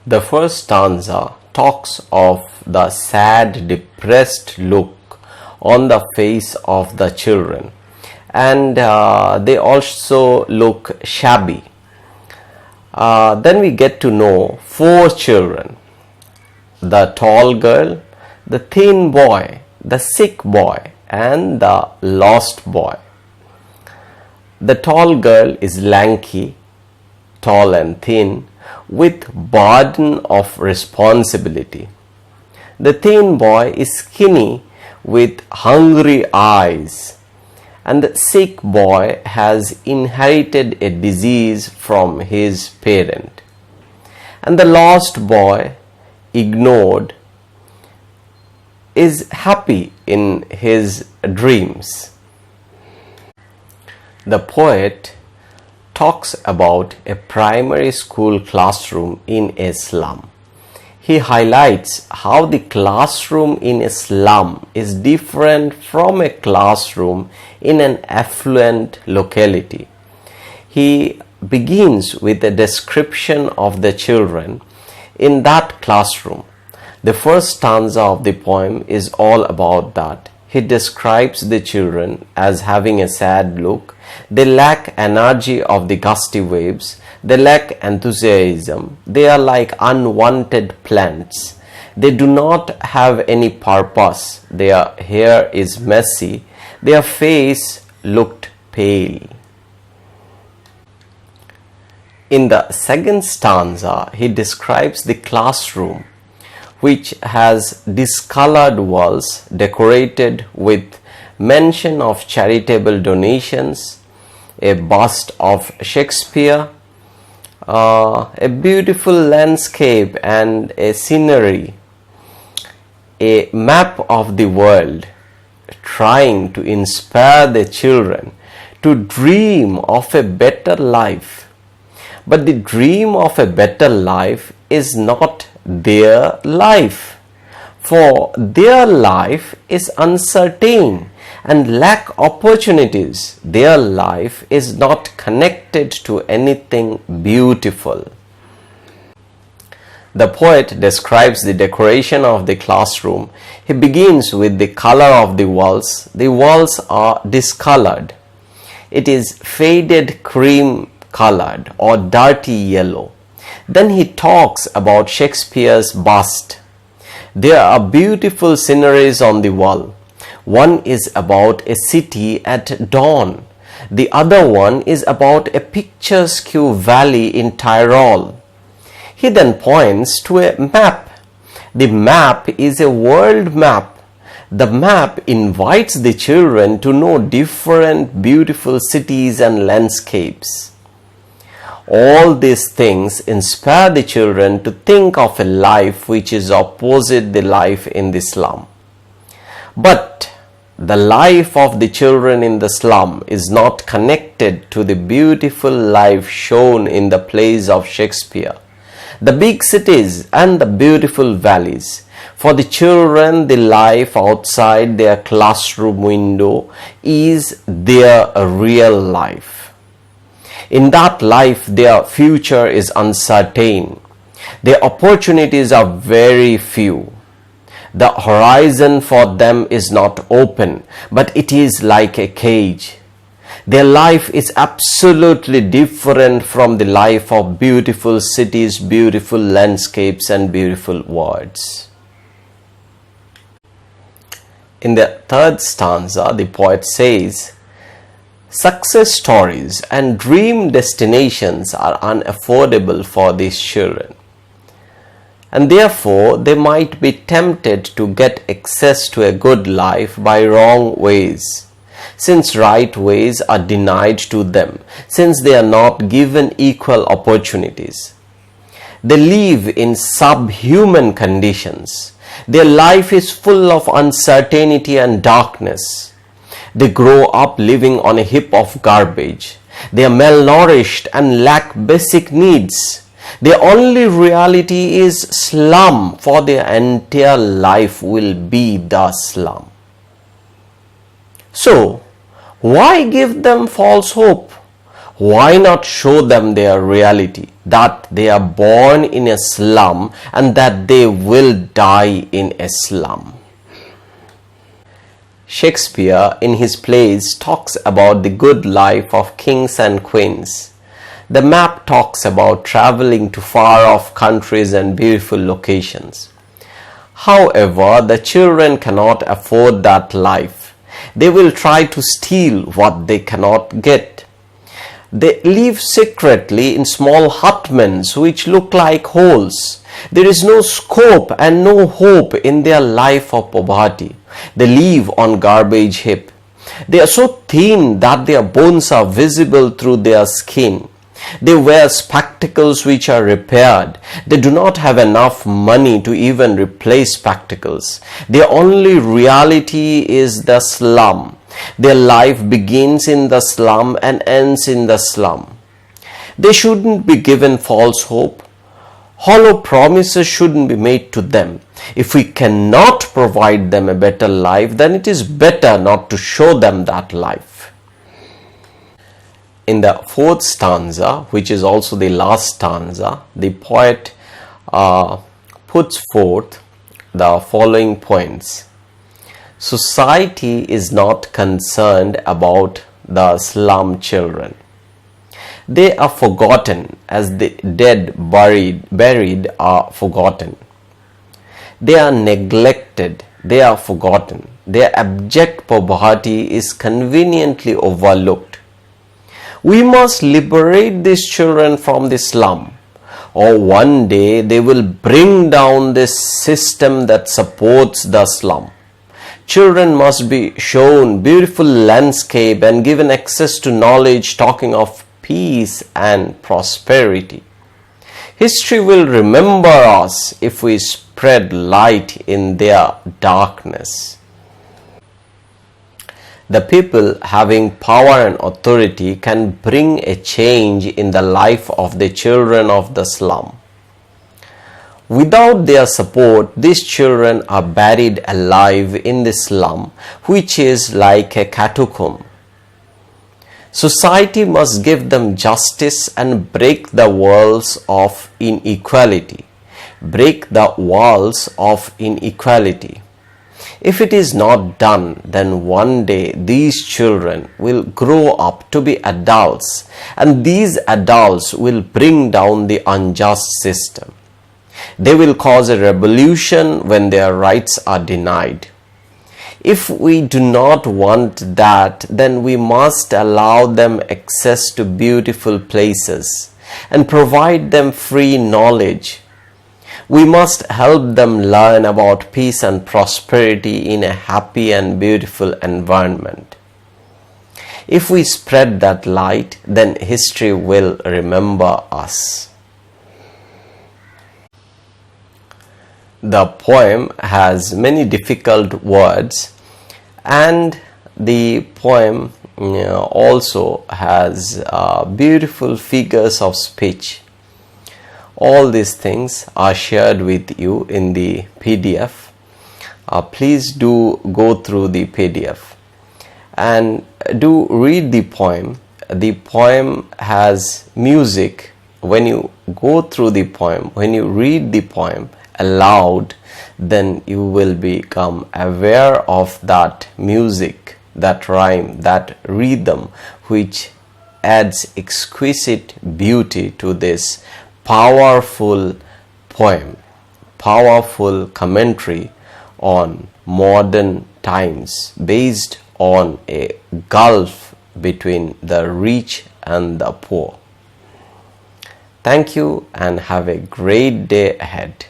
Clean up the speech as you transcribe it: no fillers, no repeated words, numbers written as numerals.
The first stanza talks of the sad, depressed look on the face of the children, and they also look shabby. Then we get to know four children: the tall girl, the thin boy, the sick boy, and the lost boy. The tall girl is lanky, tall and thin, with burden of responsibility. The thin boy is skinny with hungry eyes, and the sick boy has inherited a disease from his parent. And the lost boy, ignored, is happy in his dreams. The poet talks about a primary school classroom in a slum. He highlights how the classroom in a slum is different from a classroom in an affluent locality. He begins with a description of the children in that classroom. The first stanza of the poem is all about that. He describes the children as having a sad look. They lack energy of the gusty waves. They lack enthusiasm. They are like unwanted plants. They do not have any purpose. Their hair is messy. Their face looked pale. In the second stanza, he describes the classroom, which has discolored walls decorated with mention of charitable donations, a bust of Shakespeare, a beautiful landscape and a scenery, a map of the world, trying to inspire the children to dream of a better life. But the dream of a better life is not their life, for their life is uncertain and lack opportunities. Their life is not connected to anything beautiful. The poet describes the decoration of the classroom. He begins with the color of the walls. The walls are discolored. It is faded cream colored or dirty yellow. Then he talks about Shakespeare's bust. There are beautiful sceneries on the wall. One is about a city at dawn. The other one is about a picturesque valley in Tyrol. He then points to a map. The map is a world map. The map invites the children to know different beautiful cities and landscapes. All these things inspire the children to think of a life which is opposite the life in the slum. But the life of the children in the slum is not connected to the beautiful life shown in the plays of Shakespeare, the big cities and the beautiful valleys. For the children, the life outside their classroom window is their real life. In that life, their future is uncertain. Their opportunities are very few. The horizon for them is not open, but it is like a cage. Their life is absolutely different from the life of beautiful cities, beautiful landscapes, and beautiful words. In the third stanza, the poet says, success stories and dream destinations are unaffordable for these children, and therefore they might be tempted to get access to a good life by wrong ways, since right ways are denied to them, since they are not given equal opportunities. They live in subhuman conditions. Their life is full of uncertainty and darkness. They grow up living on a heap of garbage. They are malnourished and lack basic needs. Their only reality is slum, for their entire life will be the slum. So, why give them false hope? Why not show them their reality, that they are born in a slum and that they will die in a slum? Shakespeare in his plays talks about the good life of kings and queens. The map talks about traveling to far-off countries and beautiful locations. However, the children cannot afford that life. They will try to steal what they cannot get. They live secretly in small hutments which look like holes. There is no scope and no hope in their life of poverty. They live on garbage heap. They are so thin that their bones are visible through their skin. They wear spectacles which are repaired. They do not have enough money to even replace spectacles. Their only reality is the slum. Their life begins in the slum and ends in the slum. They shouldn't be given false hope. Hollow promises shouldn't be made to them. If we cannot provide them a better life, then it is better not to show them that life. In the fourth stanza, which is also the last stanza, the poet puts forth the following points. Society is not concerned about the slum children. They are forgotten as the dead buried are forgotten. They are neglected. They are forgotten. Their abject poverty is conveniently overlooked. We must liberate these children from the slum, or one day they will bring down this system that supports the slum. Children must be shown beautiful landscape and given access to knowledge talking of peace and prosperity. History will remember us if we spread light in their darkness. The people having power and authority can bring a change in the life of the children of the slum. Without their support, these children are buried alive in the slum, which is like a catacomb. Society must give them justice and break the walls of inequality. Break the walls of inequality. If it is not done, then one day these children will grow up to be adults, and these adults will bring down the unjust system. They will cause a revolution when their rights are denied. If we do not want that, then we must allow them access to beautiful places and provide them free knowledge. We must help them learn about peace and prosperity in a happy and beautiful environment. If we spread that light, then history will remember us. The poem has many difficult words, and the poem also has beautiful figures of speech. All these things are shared with you in the PDF. Please do go through the PDF and do read the poem. The poem has music. When you go through the poem, when you read the poem aloud, then you will become aware of that music, that rhyme, that rhythm, which adds exquisite beauty to this powerful poem, powerful commentary on modern times based on a gulf between the rich and the poor. Thank you and have a great day ahead.